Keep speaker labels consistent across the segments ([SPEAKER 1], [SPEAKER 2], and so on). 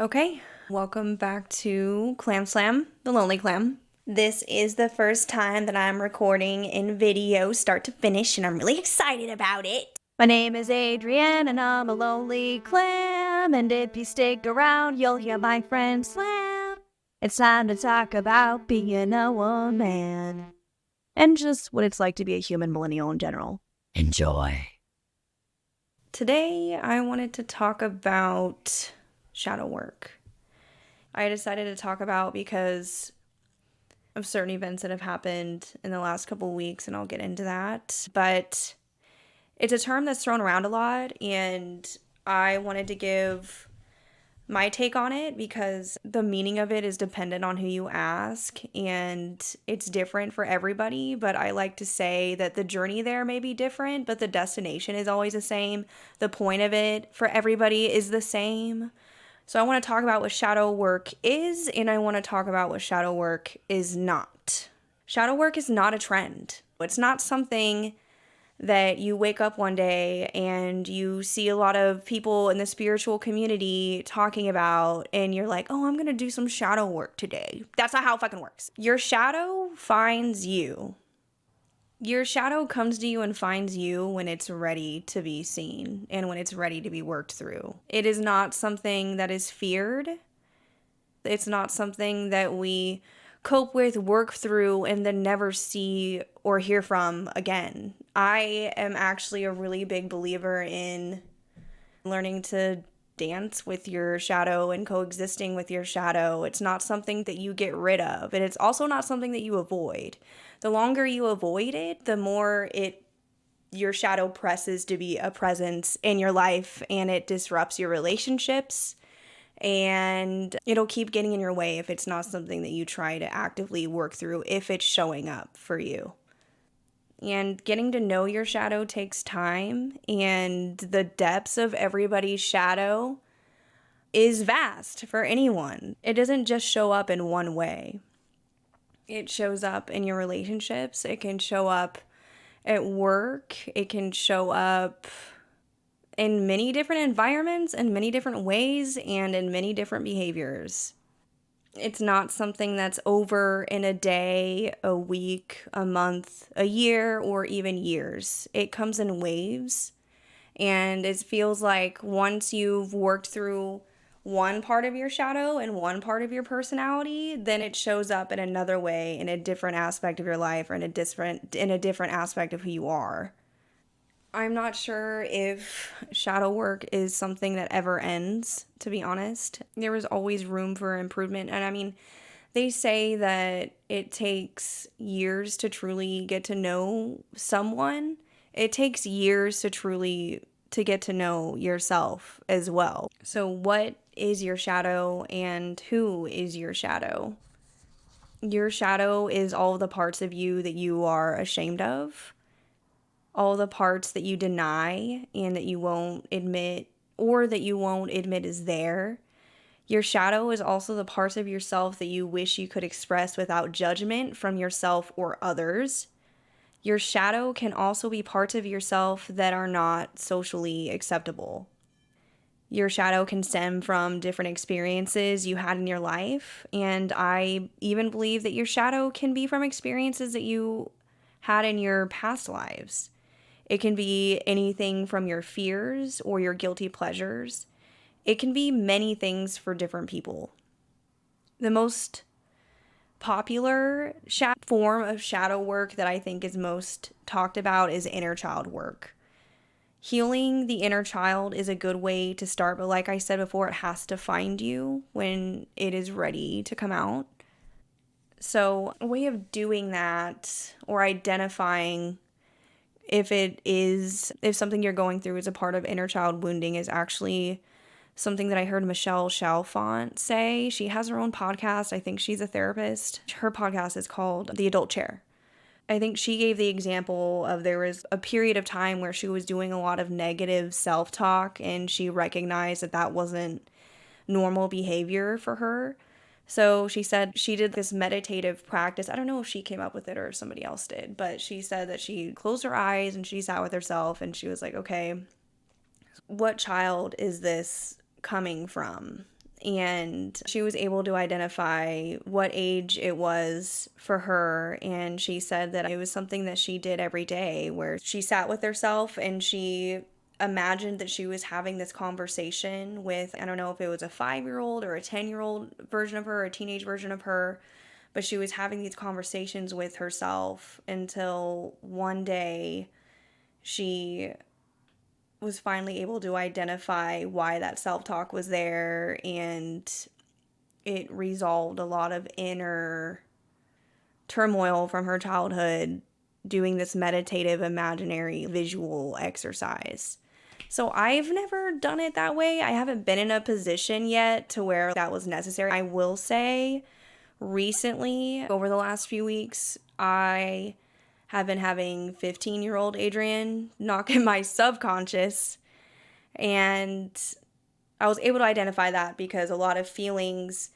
[SPEAKER 1] Okay, welcome back to Clam Slam, the Lonely Clam. This is the first time that I'm recording in video start to finish, and I'm really excited about it. My name is Adrienne, and I'm a lonely clam, and if you stick around, you'll hear my friend slam. It's time to talk about being a woman, and just what it's like to be a human millennial in general.
[SPEAKER 2] Enjoy.
[SPEAKER 1] Today, I wanted to talk about shadow work. I decided to talk about because of certain events that have happened in the last couple of weeks, and I'll get into that. But it's a term that's thrown around a lot, and I wanted to give my take on it because the meaning of it is dependent on who you ask, and it's different for everybody. But I like to say that the journey there may be different, but the destination is always the same. The point of it for everybody is the same. So I want to talk about what shadow work is, and I want to talk about what shadow work is not. Shadow work is not a trend. It's not something that you wake up one day and you see a lot of people in the spiritual community talking about, and you're like, oh, I'm going to do some shadow work today. That's not how it fucking works. Your shadow finds you. Your shadow comes to you and finds you when it's ready to be seen and when it's ready to be worked through. It is not something that is feared. It's not something that we cope with, work through, and then never see or hear from again. I am actually a really big believer in learning to dance with your shadow and coexisting with your shadow. It's not something that you get rid of, and it's also not something that you avoid. The longer you avoid it, the more your shadow presses to be a presence in your life, and it disrupts your relationships, and it'll keep getting in your way if it's not something that you try to actively work through, if it's showing up for you. And getting to know your shadow takes time, and the depths of everybody's shadow is vast for anyone. It doesn't just show up in one way. It shows up in your relationships. It can show up at work. It can show up in many different environments, in many different ways, and in many different behaviors. It's not something that's over in a day, a week, a month, a year, or even years. It comes in waves, and it feels like once you've worked through one part of your shadow and one part of your personality, then it shows up in another way, in a different aspect of your life, or in a different aspect of who you are. I'm not sure if shadow work is something that ever ends, to be honest. There is always room for improvement. And I mean, they say that it takes years to truly get to know someone. It takes years to get to know yourself as well. So what is your shadow, and who is your shadow? Your shadow is all the parts of you that you are ashamed of, all the parts that you deny and that you won't admit, or that you won't admit is there. Your shadow is also the parts of yourself that you wish you could express without judgment from yourself or others. Your shadow can also be parts of yourself that are not socially acceptable. Your shadow can stem from different experiences you had in your life, and I even believe that your shadow can be from experiences that you had in your past lives. It can be anything from your fears or your guilty pleasures. It can be many things for different people. The most popular form of shadow work that I think is most talked about is inner child work. Healing the inner child is a good way to start, but like I said before, it has to find you when it is ready to come out. So, a way of doing that, or identifying if something you're going through is a part of inner child wounding, is actually something that I heard Michelle Chalfant say. She has her own podcast. I think she's a therapist. Her podcast is called The Adult Chair. I think she gave the example of, there was a period of time where she was doing a lot of negative self-talk, and she recognized that that wasn't normal behavior for her. So she said she did this meditative practice. I don't know if she came up with it or if somebody else did, but she said that she closed her eyes and she sat with herself, and she was like, okay, what child is this coming from? and she was able to identify what age it was for her. And she said that it was something that she did every day, where she sat with herself and she imagined that she was having this conversation with, I don't know if it was a 5-year-old or a 10-year-old version of her, or a teenage version of her, but she was having these conversations with herself until one day she was finally able to identify why that self-talk was there, and it resolved a lot of inner turmoil from her childhood doing this meditative, imaginary, visual exercise. So I've never done it that way. I haven't been in a position yet to where that was necessary. I will say recently, over the last few weeks, I have been having 15-year-old Adrian knock in my subconscious, and I was able to identify that because a lot of feelings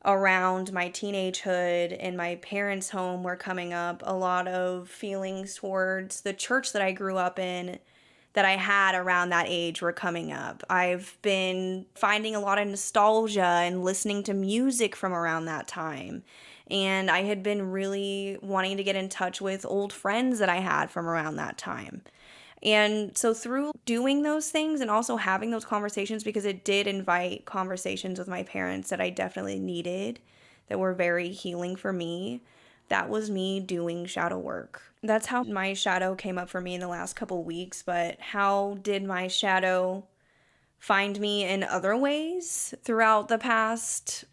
[SPEAKER 1] around my teenagehood and my parents' home were coming up. A lot of feelings towards the church that I grew up in that I had around that age were coming up. I've been finding a lot of nostalgia and listening to music from around that time. And I had been really wanting to get in touch with old friends that I had from around that time. And so through doing those things and also having those conversations, because it did invite conversations with my parents that I definitely needed, that were very healing for me, that was me doing shadow work. That's how my shadow came up for me in the last couple weeks. But how did my shadow find me in other ways throughout the past,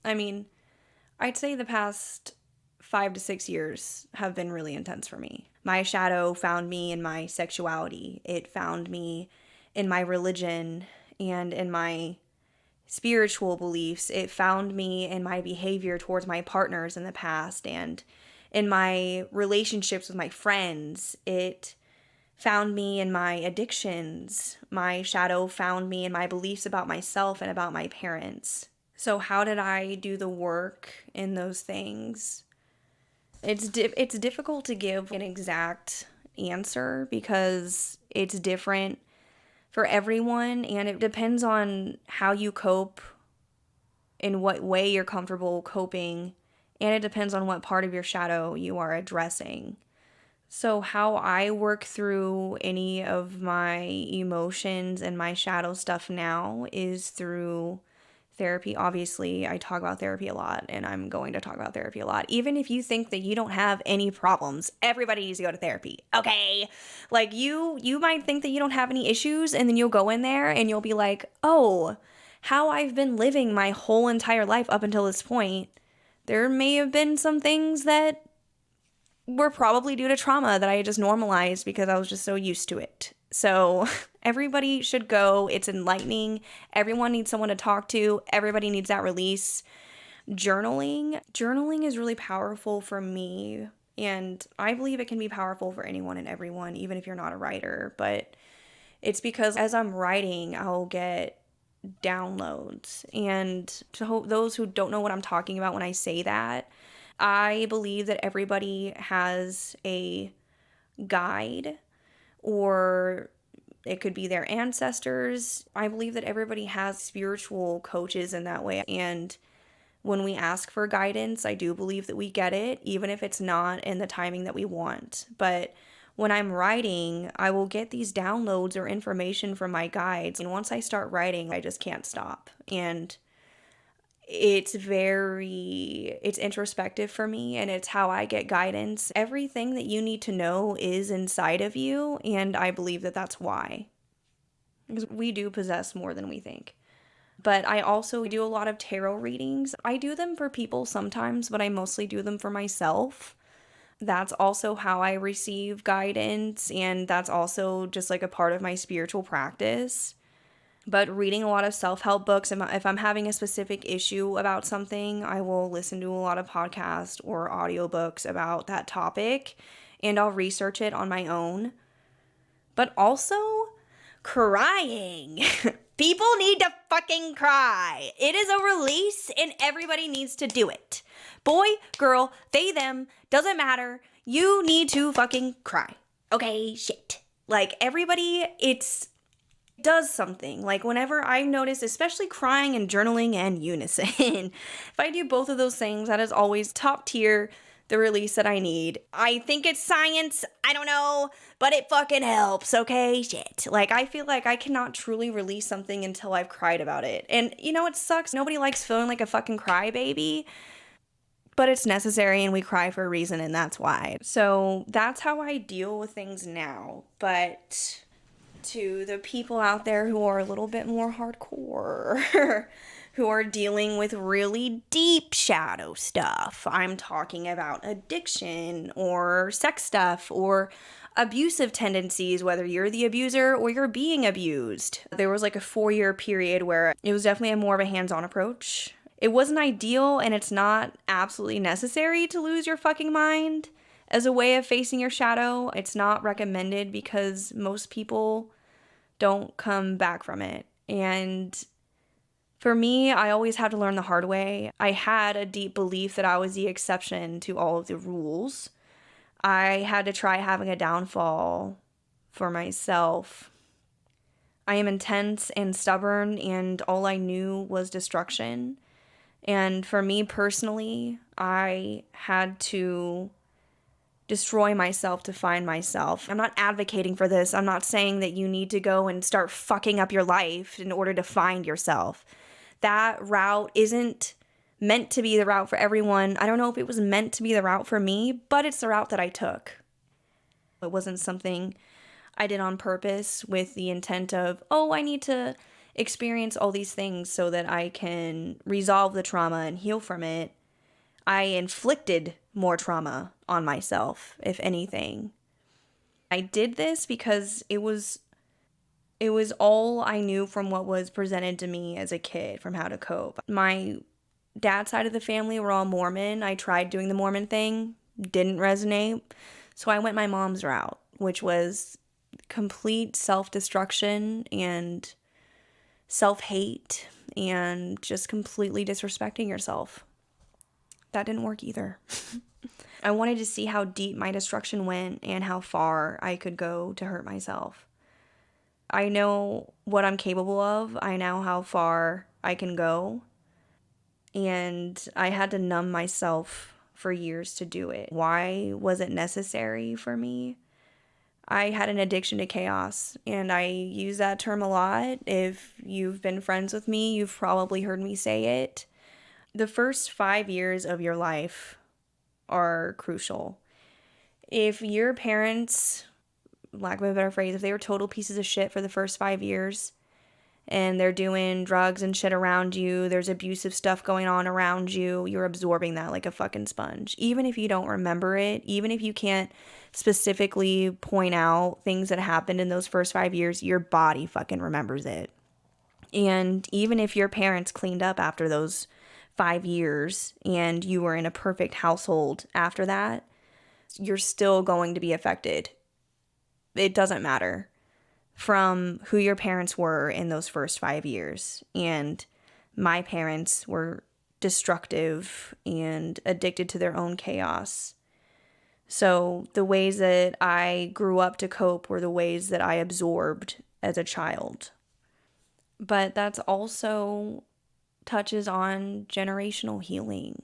[SPEAKER 1] I'd say the past 5 to 6 years have been really intense for me. My shadow found me in my sexuality. It found me in my religion and in my spiritual beliefs. It found me in my behavior towards my partners in the past and in my relationships with my friends. It found me in my addictions. My shadow found me in my beliefs about myself and about my parents. So how did I do the work in those things? It's difficult to give an exact answer because it's different for everyone, and it depends on how you cope, in what way you're comfortable coping, and it depends on what part of your shadow you are addressing. So how I work through any of my emotions and my shadow stuff now is through therapy. Obviously, I talk about therapy a lot, and I'm going to talk about therapy a lot. Even if you think that you don't have any problems, everybody needs to go to therapy, okay? Like, you might think that you don't have any issues, and then you'll go in there and you'll be like, oh, how I've been living my whole entire life up until this point, there may have been some things that were probably due to trauma that I just normalized because I was just so used to it. So everybody should go. It's enlightening. Everyone needs someone to talk to. Everybody needs that release. Journaling is really powerful for me, and I believe it can be powerful for anyone and everyone, even if you're not a writer. But it's because as I'm writing, I'll get downloads. And to those who don't know what I'm talking about when I say that, I believe that everybody has a guide, or it could be their ancestors. I believe that everybody has spiritual coaches in that way. And when we ask for guidance, I do believe that we get it, even if it's not in the timing that we want. But when I'm writing, I will get these downloads or information from my guides. And once I start writing, I just can't stop. And it's introspective for me, and it's how I get guidance. Everything that you need to know is inside of you, and I believe that that's why. Because we do possess more than we think. But I also do a lot of tarot readings. I do them for people sometimes, but I mostly do them for myself. That's also how I receive guidance, and that's also just like a part of my spiritual practice. But reading a lot of self-help books, if I'm having a specific issue about something, I will listen to a lot of podcasts or audiobooks about that topic, and I'll research it on my own. But also, crying. People need to fucking cry. It is a release, and everybody needs to do it. Boy, girl, they, them, doesn't matter. You need to fucking cry. Okay, shit. Like, everybody, it's does something. Like whenever I've noticed, especially crying and journaling and unison, if I do both of those things, that is always top tier, the release that I need. I think it's science, I don't know, but it fucking helps, okay? Shit. Like I feel like I cannot truly release something until I've cried about it. And you know what sucks? Nobody likes feeling like a fucking crybaby, but it's necessary and we cry for a reason, and that's why. So that's how I deal with things now. But to the people out there who are a little bit more hardcore, who are dealing with really deep shadow stuff. I'm talking about addiction or sex stuff or abusive tendencies, whether you're the abuser or you're being abused. There was like a 4-year period where it was definitely more of a hands-on approach. It wasn't ideal, and it's not absolutely necessary to lose your fucking mind as a way of facing your shadow. It's not recommended because most people don't come back from it. And for me, I always had to learn the hard way. I had a deep belief that I was the exception to all of the rules. I had to try having a downfall for myself. I am intense and stubborn, and all I knew was destruction. And for me personally, I had to destroy myself to find myself. I'm not advocating for this. I'm not saying that you need to go and start fucking up your life in order to find yourself. That route isn't meant to be the route for everyone. I don't know if it was meant to be the route for me, but it's the route that I took. It wasn't something I did on purpose with the intent of, oh, I need to experience all these things so that I can resolve the trauma and heal from it. I inflicted more trauma on myself, if anything. I did this because it was all I knew from what was presented to me as a kid from how to cope. My dad's side of the family were all Mormon. I tried doing the Mormon thing, didn't resonate. So I went my mom's route, which was complete self-destruction and self-hate and just completely disrespecting yourself. That didn't work either. I wanted to see how deep my destruction went and how far I could go to hurt myself. I know what I'm capable of. I know how far I can go. And I had to numb myself for years to do it. Why was it necessary for me? I had an addiction to chaos, and I use that term a lot. If you've been friends with me, you've probably heard me say it. The first 5 years of your life are crucial. If your parents, lack of a better phrase, if they were total pieces of shit for the first 5 years and they're doing drugs and shit around you, there's abusive stuff going on around you, you're absorbing that like a fucking sponge. Even if you don't remember it, even if you can't specifically point out things that happened in those first 5 years, your body fucking remembers it. And even if your parents cleaned up after those 5 years and you were in a perfect household after that, you're still going to be affected. It doesn't matter from who your parents were in those first 5 years. And my parents were destructive and addicted to their own chaos. So the ways that I grew up to cope were the ways that I absorbed as a child. But that's also touches on generational healing.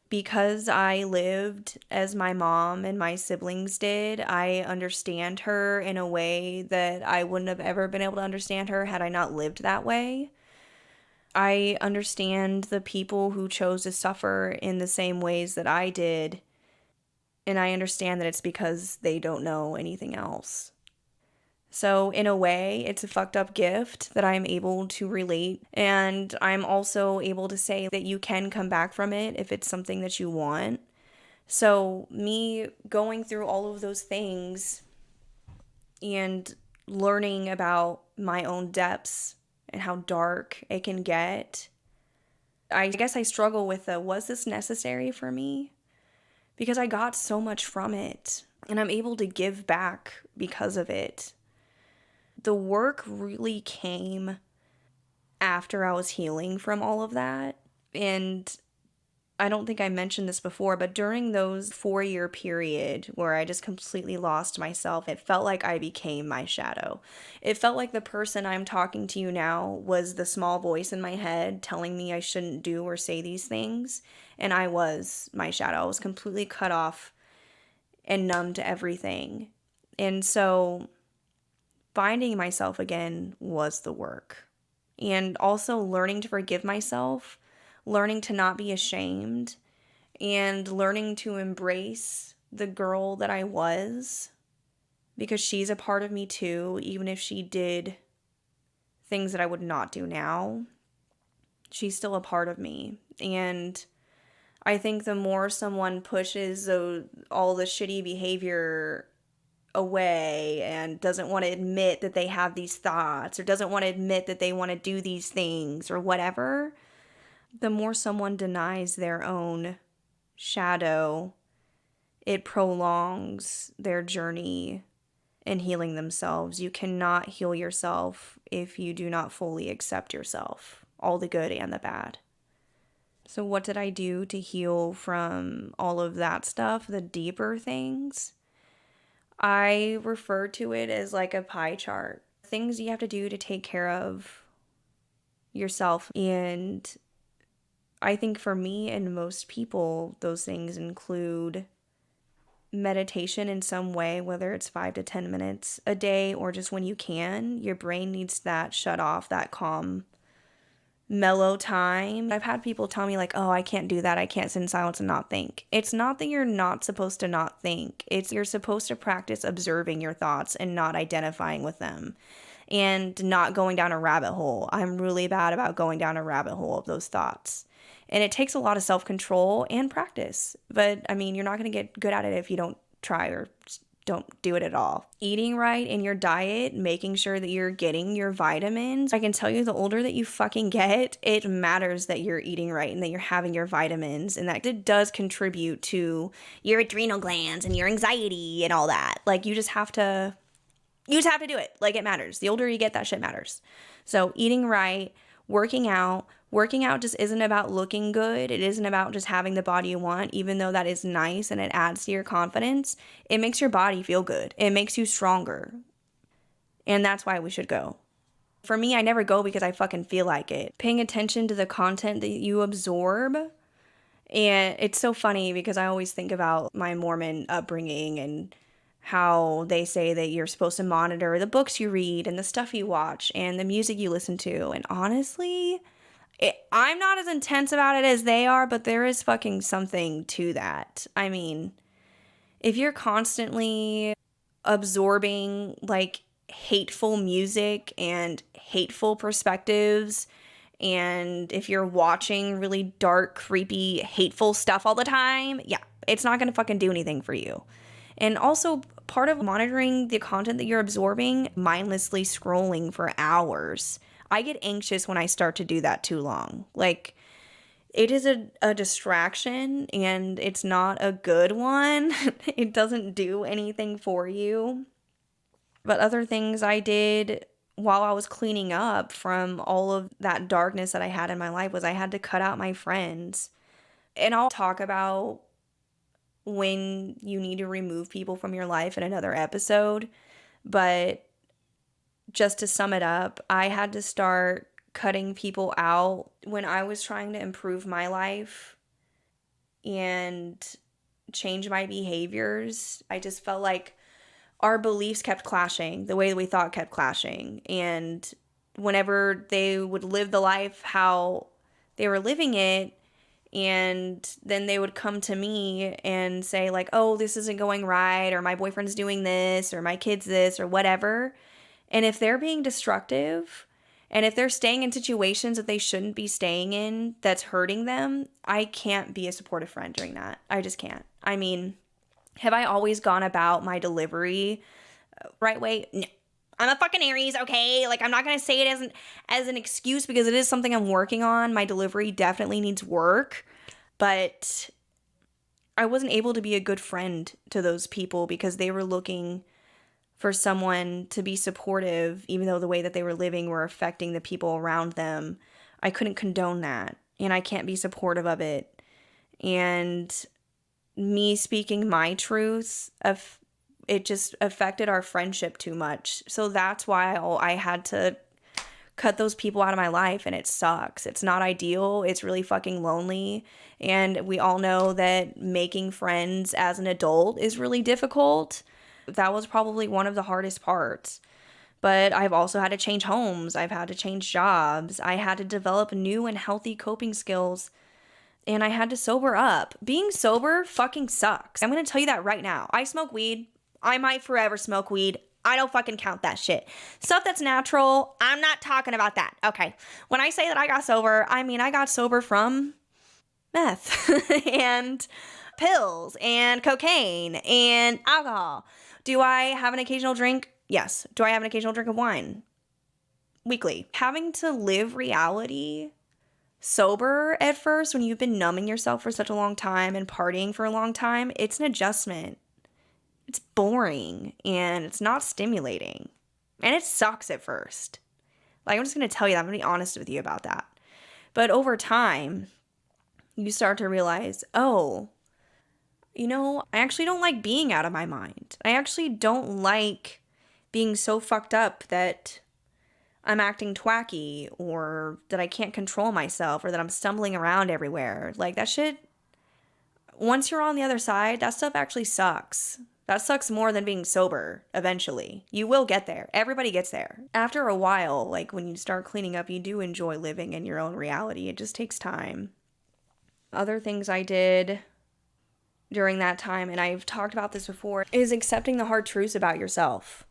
[SPEAKER 1] Because I lived as my mom and my siblings did, I understand her in a way that I wouldn't have ever been able to understand her had I not lived that way. I understand the people who chose to suffer in the same ways that I did, and I understand that it's because they don't know anything else. So in a way, it's a fucked up gift that I'm able to relate. And I'm also able to say that you can come back from it if it's something that you want. So me going through all of those things and learning about my own depths and how dark it can get, I guess I struggle with was this necessary for me? Because I got so much from it and I'm able to give back because of it. The work really came after I was healing from all of that. And I don't think I mentioned this before, but during those 4-year period where I just completely lost myself, it felt like I became my shadow. It felt like the person I'm talking to you now was the small voice in my head telling me I shouldn't do or say these things. And I was my shadow. I was completely cut off and numb to everything. And so finding myself again was the work. And also learning to forgive myself, learning to not be ashamed, and learning to embrace the girl that I was, because she's a part of me too, even if she did things that I would not do now. She's still a part of me. And I think the more someone pushes all the shitty behavior away and doesn't want to admit that they have these thoughts or doesn't want to admit that they want to do these things or whatever, the more someone denies their own shadow, it prolongs their journey in healing themselves. You cannot heal yourself if you do not fully accept yourself, all the good and the bad. So what did I do to heal from all of that stuff, the deeper things? I refer to it as like a pie chart. Things you have to do to take care of yourself. And I think for me and most people, those things include meditation in some way, whether it's 5 to 10 minutes a day or just when you can. Your brain needs that shut off, that calm, mellow time. I've had people tell me like, oh, I can't do that. I can't sit in silence and not think. It's not that you're not supposed to not think. It's you're supposed to practice observing your thoughts and not identifying with them and not going down a rabbit hole. I'm really bad about going down a rabbit hole of those thoughts. And it takes a lot of self-control and practice. But I mean, you're not going to get good at it if you don't try or don't do it at all. Eating right in your diet, making sure that you're getting your vitamins. I can tell you the older that you fucking get, it matters that you're eating right and that you're having your vitamins, and that it does contribute to your adrenal glands and your anxiety and all that. Like you just have to do it. Like it matters. The older you get, that shit matters. So eating right, working out just isn't about looking good. It isn't about just having the body you want, even though that is nice and it adds to your confidence. It makes your body feel good. It makes you stronger. And that's why we should go. For me, I never go because I fucking feel like it. Paying attention to the content that you absorb. And it's so funny because I always think about my Mormon upbringing and how they say that you're supposed to monitor the books you read and the stuff you watch and the music you listen to. And honestly, I'm not as intense about it as they are, but there is fucking something to that. I mean, if you're constantly absorbing like hateful music and hateful perspectives, and if you're watching really dark, creepy, hateful stuff all the time, yeah, it's not gonna fucking do anything for you. And also, part of monitoring the content that you're absorbing, mindlessly scrolling for hours. I get anxious when I start to do that too long. Like, it is a distraction and it's not a good one. It doesn't do anything for you. But other things I did while I was cleaning up from all of that darkness that I had in my life was I had to cut out my friends. And I'll talk about when you need to remove people from your life in another episode. But just to sum it up, I had to start cutting people out when I was trying to improve my life and change my behaviors. I just felt like our beliefs kept clashing, the way that we thought kept clashing. And whenever they would live the life how they were living it, and then they would come to me and say like, oh, this isn't going right, or my boyfriend's doing this, or my kid's this, or whatever. And if they're being destructive, and if they're staying in situations that they shouldn't be staying in that's hurting them, I can't be a supportive friend during that. I just can't. I mean, have I always gone about my delivery right way? No. I'm a fucking Aries, okay? Like, I'm not going to say it as an excuse because it is something I'm working on. My delivery definitely needs work. But I wasn't able to be a good friend to those people because they were looking for someone to be supportive, even though the way that they were living were affecting the people around them. I couldn't condone that, and I can't be supportive of it. and me speaking my truth it just affected our friendship too much. So that's why I had to cut those people out of my life, and it sucks. It's not ideal. It's really fucking lonely. And we all know that making friends as an adult is really difficult. That was probably one of the hardest parts. But I've also had to change homes. I've had to change jobs. I had to develop new and healthy coping skills. And I had to sober up. Being sober fucking sucks. I'm gonna tell you that right now. I smoke weed. I might forever smoke weed. I don't fucking count that shit. Stuff that's natural, I'm not talking about that. Okay. When I say that I got sober, I mean I got sober from meth and pills and cocaine and alcohol. Do I have an occasional drink? Yes. Do I have an occasional drink of wine? Weekly. Having to live reality sober at first when you've been numbing yourself for such a long time and partying for a long time, it's an adjustment. It's boring and it's not stimulating. And it sucks at first. Like, I'm just going to tell you that. I'm going to be honest with you about that. But over time, you start to realize, oh, I actually don't like being out of my mind. I actually don't like being so fucked up that I'm acting twacky or that I can't control myself or that I'm stumbling around everywhere. Like, that shit, once you're on the other side, that stuff actually sucks. That sucks more than being sober eventually. You will get there. Everybody gets there. After a while, like when you start cleaning up, you do enjoy living in your own reality. It just takes time. Other things I did during that time, and I've talked about this before, is accepting the hard truths about yourself.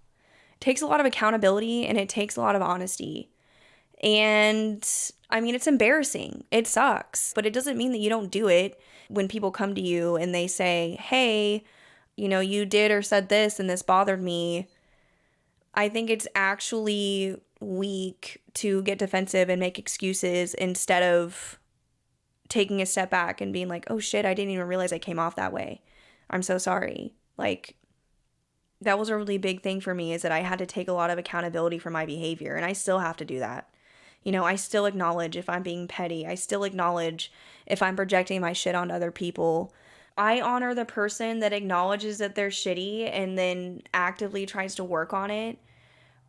[SPEAKER 1] It takes a lot of accountability and it takes a lot of honesty. And I mean, it's embarrassing. It sucks, but it doesn't mean that you don't do it. When people come to you and they say, hey, you did or said this and this bothered me, I think it's actually weak to get defensive and make excuses instead of taking a step back and being like, oh shit, I didn't even realize I came off that way. I'm so sorry. Like, that was a really big thing for me, is that I had to take a lot of accountability for my behavior, and I still have to do that. I still acknowledge if I'm being petty. I still acknowledge if I'm projecting my shit onto other people. I honor the person that acknowledges that they're shitty and then actively tries to work on it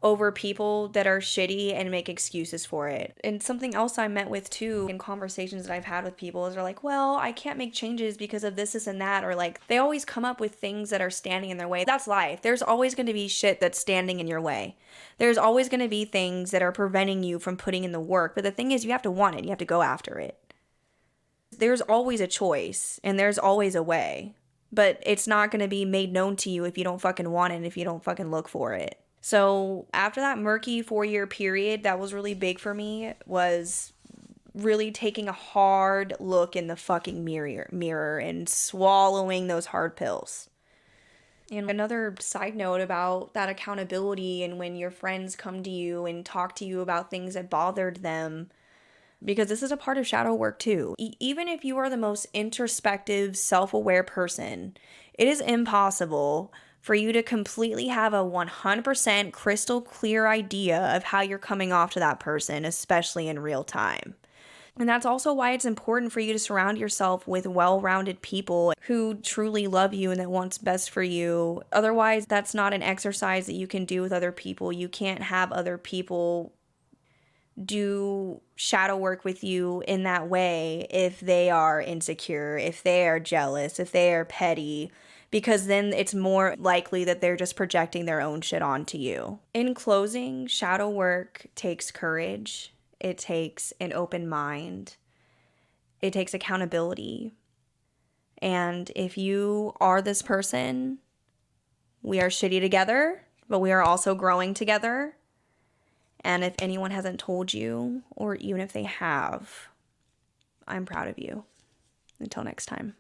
[SPEAKER 1] over people that are shitty and make excuses for it. And something else I met with too in conversations that I've had with people is they're like, well, I can't make changes because of this and that. Or like, they always come up with things that are standing in their way. That's life. There's always going to be shit that's standing in your way. There's always going to be things that are preventing you from putting in the work. But the thing is, you have to want it. You have to go after it. There's always a choice and there's always a way. But it's not going to be made known to you if you don't fucking want it and if you don't fucking look for it. So after that murky 4-year period, that was really big for me, was really taking a hard look in the fucking mirror and swallowing those hard pills. And another side note about that accountability and when your friends come to you and talk to you about things that bothered them, because this is a part of shadow work too. Even if you are the most introspective, self-aware person, it is impossible for you to completely have a 100% crystal clear idea of how you're coming off to that person, especially in real time. And that's also why it's important for you to surround yourself with well-rounded people who truly love you and that wants best for you. Otherwise, that's not an exercise that you can do with other people. You can't have other people do shadow work with you in that way if they are insecure, if they are jealous, if they are petty, because then it's more likely that they're just projecting their own shit onto you. In closing, shadow work takes courage. It takes an open mind. It takes accountability. And if you are this person, we are shitty together, but we are also growing together. And if anyone hasn't told you, or even if they have, I'm proud of you. Until next time.